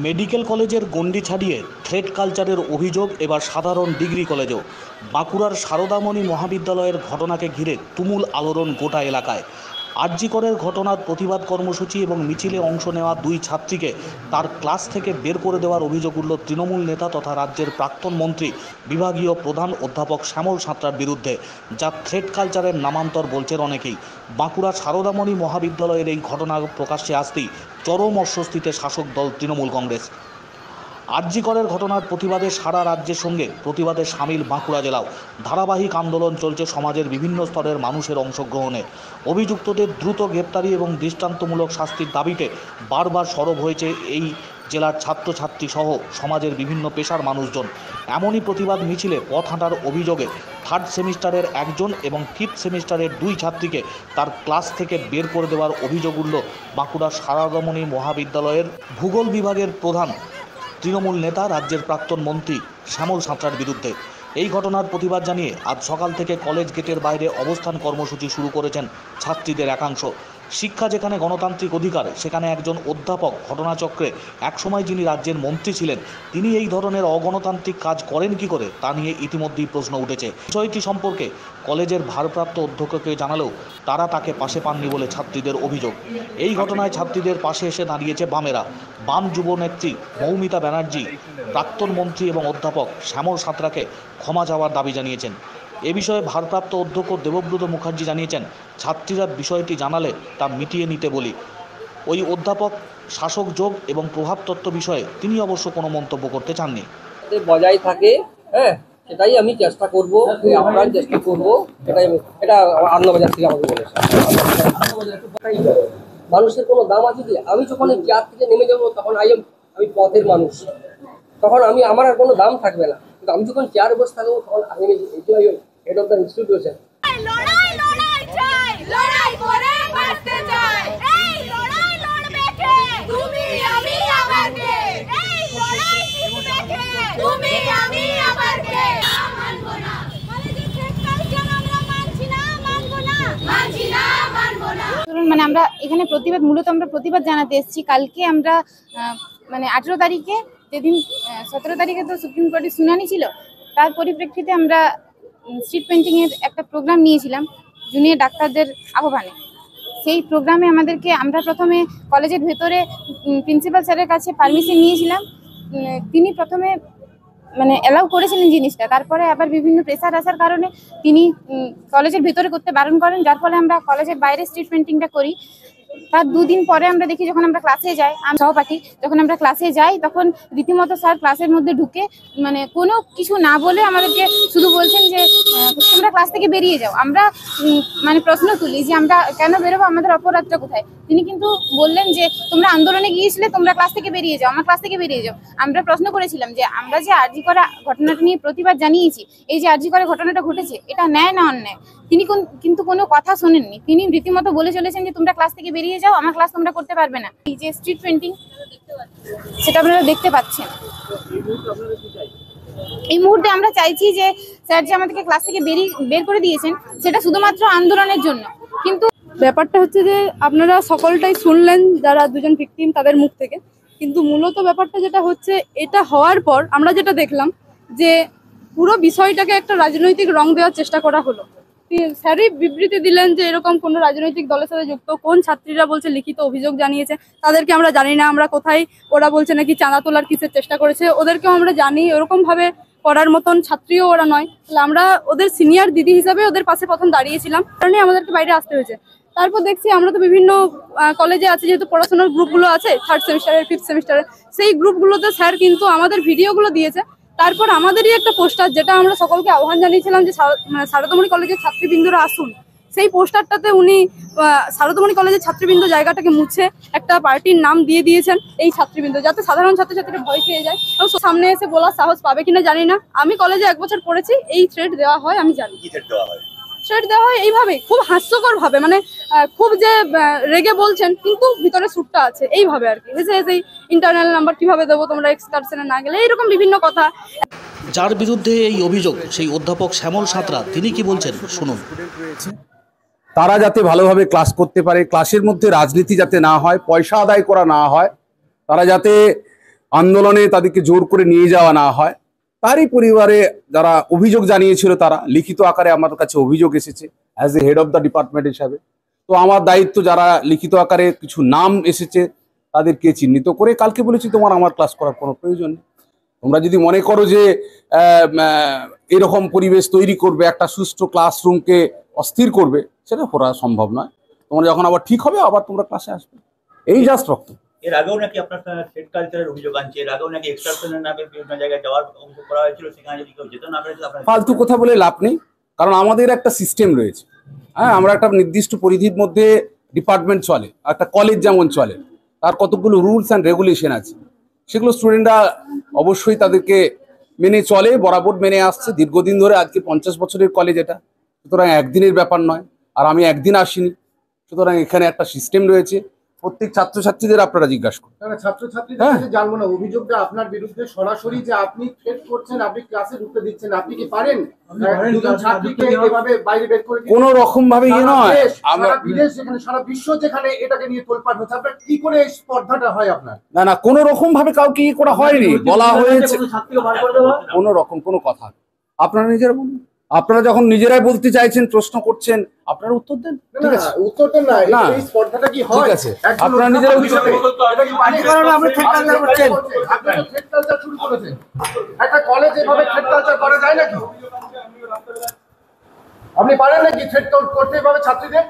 Medical কলেজের গণ্ডি ছাড়িয়ে থ্রেড কালচারের অভিযোগ এবার সাধারণ ডিগ্রি কলেজেও। বাঁকুড়ার সারদামণি মহাবিদ্যালয়ের ঘটনাকে ঘিরে তুমুল আলোড়ন গোটা এলাকায়। আরজি করের ঘটনার প্রতিবাদ কর্মসূচি এবং মিছিলে অংশ নেওয়া দুই ছাত্রীকে তার ক্লাস থেকে বের করে দেওয়ার অভিযোগ উঠল তৃণমূল নেতা তথা রাজ্যের প্রাক্তন মন্ত্রী বিভাগীয় প্রধান অধ্যাপক শ্যামল সাঁতরার বিরুদ্ধে, যা থ্রেড কালচারের নামান্তর বলছেন অনেকেই। বাঁকুড়ার সারদামণি মহাবিদ্যালয়ের এই ঘটনা প্রকাশ্যে আসতেই চরম অস্বস্তিতে শাসক দল তৃণমূল কংগ্রেস। আরজি করের ঘটনার প্রতিবাদে সারা রাজ্যের সঙ্গে প্রতিবাদে সামিল বাঁকুড়া জেলাও। ধারাবাহিক আন্দোলন চলছে সমাজের বিভিন্ন স্তরের মানুষের অংশগ্রহণে। অভিযুক্তদের দ্রুত গ্রেপ্তারি এবং দৃষ্টান্তমূলক শাস্তির দাবিতে বারবার সরব হয়েছে এই জেলার ছাত্রছাত্রী সহ সমাজের বিভিন্ন পেশার মানুষজন। এমনই প্রতিবাদ মিছিলে পথ হাঁটার অভিযোগে থার্ড সেমিস্টারের একজন এবং ফিফথ সেমিস্টারের দুই ছাত্রীকে তার ক্লাস থেকে বের করে দেওয়ার অভিযোগ উঠল বাঁকুড়ার সারদামণি মহাবিদ্যালয়ের ভূগোল বিভাগের প্রধান তৃণমূল নেতা রাজ্যের প্রাক্তন মন্ত্রী শ্যামল সাঁতরার বিরুদ্ধে। এই ঘটনার প্রতিবাদ জানিয়ে আজ সকাল থেকে কলেজ গেটের বাইরে অবস্থান কর্মসূচি শুরু করেছেন ছাত্রীদের একাংশ। শিক্ষা যেখানে গণতান্ত্রিক অধিকার, সেখানে একজন অধ্যাপক ঘটনাচক্রে একসময় যিনি রাজ্যের মন্ত্রী ছিলেন, তিনি এই ধরনের অগণতান্ত্রিক কাজ করেন কি করে, তা নিয়ে ইতিমধ্যেই প্রশ্ন উঠেছে। বিষয়টি সম্পর্কে কলেজের ভারপ্রাপ্ত অধ্যক্ষকে জানালেও তারা তাকে পাশে পাননি বলে ছাত্রীদের অভিযোগ। এই ঘটনায় ছাত্রীদের পাশে এসে দাঁড়িয়েছে বামেরা। বাম যুবনেত্রী মৌমিতা ব্যানার্জি প্রাক্তন মন্ত্রী এবং অধ্যাপক শ্যামল সাঁতরাকে ক্ষমা চাওয়ার দাবি জানিয়েছেন। এ বিষয়ে ভারপ্রাপ্ত অধ্যক্ষ দেবব্রত মুখার্জি জানিয়েছেন, ছাত্রীরা বিষয়টি জানালে তা মিটিয়ে নিতে বলি। ওই অধ্যাপক শাসক যোগ এবং প্রভাবতত্ত্ব বিষয়ে তিনি অবশ্য কোনো মন্তব্য করতে চাননি। বজায় থাকে, হ্যাঁ, সেটাই আমি চেষ্টা করবো, আপ্রাণ চেষ্টা করবো। এটা আন্নবাজার থেকে আমাকে বলেছে। মানুষের কোনো দাম আছে কি? আমি যখন চেয়ার থেকে নেমে যাবো তখন আমি পথের মানুষ, তখন আমার আর কোনো দাম থাকবে না। কিন্তু আমি যখন চেয়ারে বসে থাকবো তখন আমি হেড অফ দ্য ইনস্টিটিউশন। মানে আমরা এখানে মূলত আমরা প্রতিবাদ জানাতে এসেছি। কালকে আমরা মানে 18 তারিখে, যেদিন 17 তারিখে তো সুপ্রিম কোর্টের শুনানি ছিল, তার পরিপ্রেক্ষিতে আমরা স্ট্রিট পেন্টিং এর একটা প্রোগ্রাম নিয়েছিলাম জুনিয়র ডাক্তারদের আহ্বানে। সেই প্রোগ্রামে আমরা প্রথমে কলেজের ভেতরে প্রিন্সিপাল স্যারের কাছে পারমিশন নিয়েছিলাম। তিনি প্রথমে মানে অ্যালাউ করেছিলেন জিনিসটা, তারপরে আবার বিভিন্ন প্রেসার আসার কারণে তিনি কলেজের ভেতরে করতে বারণ করেন, যার ফলে আমরা কলেজের বাইরে স্ট্রিট পেন্টিংটা করি। তার দুদিন পরে আমরা দেখি, যখন আমরা ক্লাসে যাই, সহপাঠী যখন আমরা ক্লাসে যাই, তখন রীতিমতো স্যার ক্লাসের মধ্যে ঢুকে মানে কোনো কিছু না বলে আমাদেরকে শুধু বলছেন যে তোমরা ক্লাস থেকে বেরিয়ে যাও। আমরা মানে প্রশ্ন তুলি যে আমরা কেন বেরোবো, আমাদের অপরাধটা কোথায়? তিনি কিন্তু বললেন যে তোমরা আন্দোলনে গিয়েছিলে, তোমরা ক্লাস থেকে বেরিয়ে যাও, আমার ক্লাস থেকে বেরিয়ে যাও। আমরা প্রশ্ন করেছিলাম যে আমরা যে আরজি করা ঘটনাটা নিয়ে প্রতিবাদ জানিয়েছি, এই যে আরজি করা ঘটনাটা ঘটেছে, এটা ন্যায় না অন্যায়? তিনি কিন্তু কোনো কথা শোনেননি। তিনি রীতিমতো বলে চলেছেন যে তোমরা ক্লাস থেকে বেরিয়ে যাও, আমার ক্লাস তোমরা করতে পারবে না। এই যে স্ট্রিট পেন্টিং, সেটা আপনারা দেখতে পাচ্ছেন। এই মুহূর্তে আমরা চাইছি যে স্যার যে আমাদেরকে ক্লাস থেকে বের করে দিয়েছেন, সেটা শুধুমাত্র আন্দোলনের জন্য। কিন্তু ব্যাপারটা হচ্ছে যে আপনারা সকলটাই শুনলেন যারা দুজন ভিকটিম তাদের মুখ থেকে, কিন্তু মূলত ব্যাপারটা যেটা হচ্ছে, এটা হওয়ার পর আমরা যেটা দেখলাম যে পুরো বিষয়টাকে একটা রাজনৈতিক রং দেওয়ার চেষ্টা করা হলো। স্যারই বিবৃতি দিলেন যে এরকম কোনো রাজনৈতিক দলের সাথে যুক্ত। কোন ছাত্রীরা বলছে লিখিত অভিযোগ জানিয়েছে, তাদেরকে আমরা জানি না। আমরা কোথায়, ওরা বলছে নাকি চাঁদা তোলার কিসের চেষ্টা করেছে, ওদেরকেও আমরা জানি। ওরকম ভাবে করার মতন ছাত্রীও ওরা নয়। তাহলে আমরা ওদের সিনিয়র দিদি হিসাবে ওদের পাশে প্রথম দাঁড়িয়েছিলাম, কারণে আমাদেরকে বাইরে আসতে হয়েছে। তারপর দেখছি আমরা তো বিভিন্ন কলেজে আছি, যেহেতু পড়াশোনার গ্রুপগুলো আছে, থার্ড সেমিস্টারের, ফিফথ সেমিস্টারের, সেই গ্রুপগুলোতে স্যার কিন্তু আমাদের ভিডিওগুলো দিয়েছে। তারপর আমাদেরই একটা পোস্টার, যেটা আমরা সকলকে আহ্বান জানিয়েছিলাম যে সারদামণি কলেজের ছাত্রীবৃন্দরা আসুন, সেই পোস্টারটাতে উনি সারদামণি কলেজের ছাত্রীবৃন্দ জায়গাটাকে মুছে একটা পার্টির নাম দিয়ে দিয়েছেন, এই ছাত্রীবৃন্দ, যাতে সাধারণ ছাত্রছাত্রীরা ভয় পেয়ে যায়। এবং সামনে এসে বলার সাহস পাবে কিনা জানি না। আমি কলেজে 1 বছর পড়েছি, এই থ্রেড দেওয়া হয় আমি জানি। থ্রেট দেওয়া হয় এইভাবে, খুব হাস্যকর ভাবে, মানে খুব যে রেগে বলছেন কিন্তু ভিতরে সুরটা আছে এইভাবে আর কি, হেসে হেসেই ইন্টারনাল নাম্বার কিভাবে দেবো তোমরা এক্সকারশনে না গেলে, এইরকম বিভিন্ন কথা। যার বিরুদ্ধে এই অভিযোগ সেই অধ্যাপক শ্যামল সাঁতরা, তিনি কি বলছেন শুনুন। তারা যাতে ভালোভাবে ক্লাস করতে পারে, ক্লাসের মধ্যে রাজনীতি যাতে না হয়, পয়সা আদায় করা না হয়, তারা যাতে আন্দোলনে তাদেরকে জোর করে নিয়ে যাওয়া না হয়, তারই পরিবারে যারা অভিযোগ জানিয়েছিল তারা লিখিত আকারে আমার কাছে অভিযোগ এসেছে as a head of the department হিসাবে। তো আমার দায়িত্ব যারা লিখিত আকারে কিছু নাম এসেছে তাদেরকে চিহ্নিত করে কালকে বলেছি তোমার আমার ক্লাস করার কোনো প্রয়োজন নেই। তোমরা যদি মনে করো যে এরকম পরিবেশ তৈরি করবে, একটা সুষ্ঠু ক্লাসরুমকে অস্থির করবে, সেটা করা সম্ভব নয়। তোমরা যখন আবার ঠিক হবে আবার তোমরা ক্লাসে আসবে, এই জাস্ট রক্ত। এর আগেও নাকি আপনার থ্রেড কালচারের অভিযোগ আনছে, এর আগেও নাকি এক্সট্রাকশনের নামে বিভিন্ন জায়গায় যাওয়ার অভিযোগ করা হয়েছিল, সেখানে যদি কেউ যেতে না পেরেছিল আপনার। ফালতু কথা বলে লাভ নেই, কারণ আমাদের একটা সিস্টেম রয়েছে। হ্যাঁ, আমরা একটা নির্দিষ্ট পরিধির মধ্যে ডিপার্টমেন্ট চলে, একটা কলেজ যেমন চলে, তার কতগুলো রুলস অ্যান্ড রেগুলেশন আছে, সেগুলো স্টুডেন্টরা অবশ্যই তাদেরকে মেনে চলে, বরাবর মেনে আসছে দীর্ঘদিন ধরে। আজকে 50 বছরের কলেজ এটা, সুতরাং একদিনের ব্যাপার নয়। আর আমি একদিন আসিনি, সুতরাং এখানে একটা সিস্টেম রয়েছে। প্রত্যেক ছাত্রছাত্রীদের আপনারা জিজ্ঞাসা করুন। ছাত্রছাত্রীদের কাছে জানবো না, অভিযোগটা আপনার বিরুদ্ধে সরাসরি যে আপনি থ্রেট করছেন, আপনি ক্লাসে ঢুকতে দিচ্ছেন, আপনি কি পারেন দুজন ছাত্রীকে এভাবে বাইরে বের করে কোনো রকম ভাবে ইয়ে নয়, সারা বিদেশ যেখানে, সারা বিশ্ব যেখানে এটাকে নিয়ে তোলপাড় হচ্ছে, আপনার কি করে এই স্পর্ধাটা হয় আপনার? না না, কোনো রকম ভাবে কাউকে ইয়ে করা হয়নি, বলা হয়েছে কোনো রকম কোনো কথা। আপনারা নিজেরা বলুন, আপনারা যখন নিজেরাই বলতে চাইছেন, প্রশ্ন করছেন, আপনারা উত্তর দেন। ঠিক আছে, উত্তরটা না, না, এই স্পর্ধাটা কি হয়? ঠিক আছে, আপনারা নিজেরা উত্তর দেন। একটা কলেজ এভাবে থ্রেট কালচার করা যায় নাকি? আপনি পারেন নাকি থ্রেট করতে এভাবে ছাত্রীদের?